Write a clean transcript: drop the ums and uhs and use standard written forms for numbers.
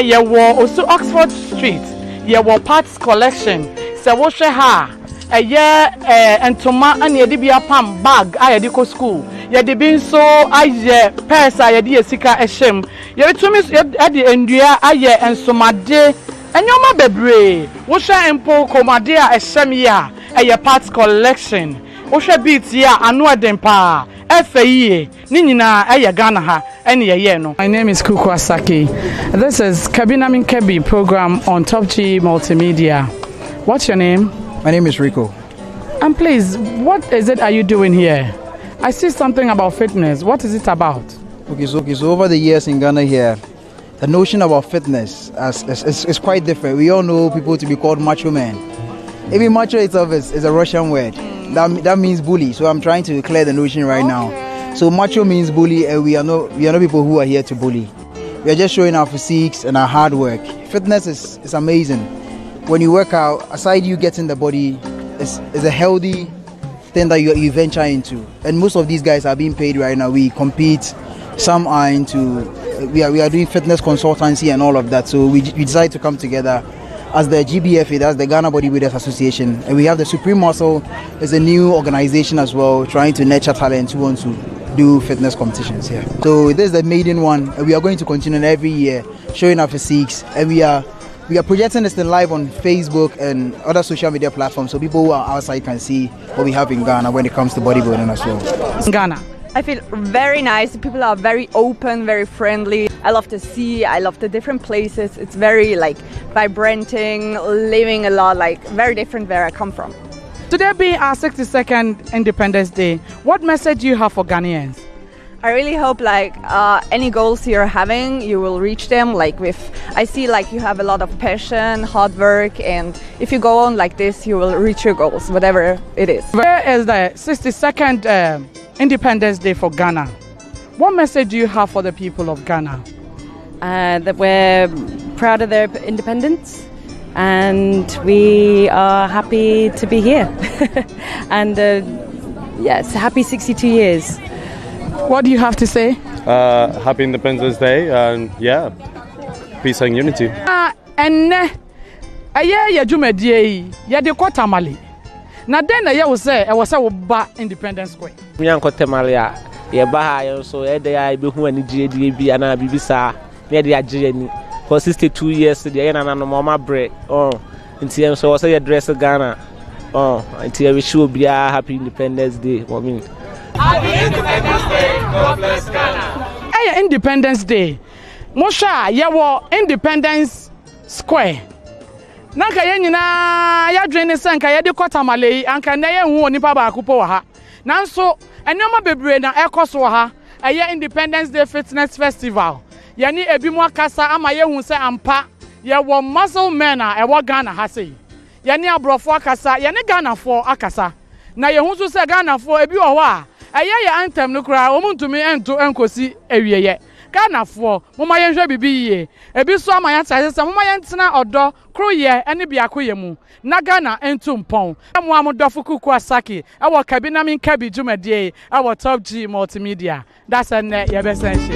ye wo also Oxford Street ye wo parts collection se wo hwe ha eye entoma ane ye de bia pam bag aye de ko school ye de bin so aye purse aye de sika ehyem ye betumi ye de endua aye ensomade enyoma bebre wo hwe empo komade a ehyem ya eye parts collection wo hwe beat ya anu edempa FAE ni nyina eye Ghana ha ene ye no. My name is Kuku Asaki. This is Kabinamin Kebi program on Top G Multimedia. What's your name? My name is Rico. And please, what is it are you doing here? I see something about fitness. What is it about? Okay, so over the years in Ghana here, the notion about fitness is quite different. We all know people to be called macho men. Even macho itself is a Russian word. That means bully. So I'm trying to clear the notion right now. So macho means bully, and we are not people who are here to bully. We are just showing our physiques and our hard work. Fitness is amazing. When you work out, aside you getting the body, it's a healthy thing that you venture into. And most of these guys are being paid right now. We compete. Some are we are doing fitness consultancy and all of that. So we decided to come together as the GBFA, that's the Ghana Bodybuilders Association, and we have the Supreme Muscle, is a new organization as well, trying to nurture talent who want to do fitness competitions here. So this is the maiden one, and we are going to continue every year showing our physiques, and we are projecting this thing live on Facebook and other social media platforms, so people who are outside can see what we have in Ghana when it comes to bodybuilding as well. In Ghana, I feel very nice. People are very open, very friendly. I love to see. I love the different places. It's very vibranting, living a lot, very different where I come from. Today being our 62nd Independence Day, what message do you have for Ghanaians? I really hope any goals you're having, you will reach them. I see you have a lot of passion, hard work, and if you go on like this, you will reach your goals, whatever it is. Where is the 62nd Independence Day for Ghana? What message do you have for the people of Ghana? That we're proud of their independence and we are happy to be here. And yes, happy 62 years. What do you have to say? Happy Independence Day and peace and unity. And ya jumedie ya de kwatamale. Na den na ye wo say e wo say wo ba Independence Square. Me an kwatamale a ye ba ha ye so e de ya be hu ani die bi ana bibisa me de agye ani for 62 years de ye na no mama bre nti em so wo say ye dress Ghana nti we show bia happy Independence Day for me. Happy Independence Day, God bless Ghana. Hey, Independence Day. Mosha ye wo Independence Square. Nanka ye nyina ya dwene senka ye de kwatamale anka na ye hu onipa ba akupo wa ha nanso enema bebre na ekoso ha eye Independence Day Fitness Festival ye ni ebi mu akasa ama ye hu se ampa ye wo muscle men a e wo Ghana ha sei ye ni abrofo akasa ye ni Ghana fo akasa na ye hu so se Ghana fo ebi wo ho a eye ye anthem no kura wo muntumi ento enkosi ewieye Ghana fo moma ye hwe bibi ye ebi so ama ya tase moma ye ntena odo kroye ene biakoye mu na Ghana entu mpon mo amodofo Kuku Asaki e wo Kabinamin Kebi dwumadie e wo Top G Multimedia that's an ye be sense.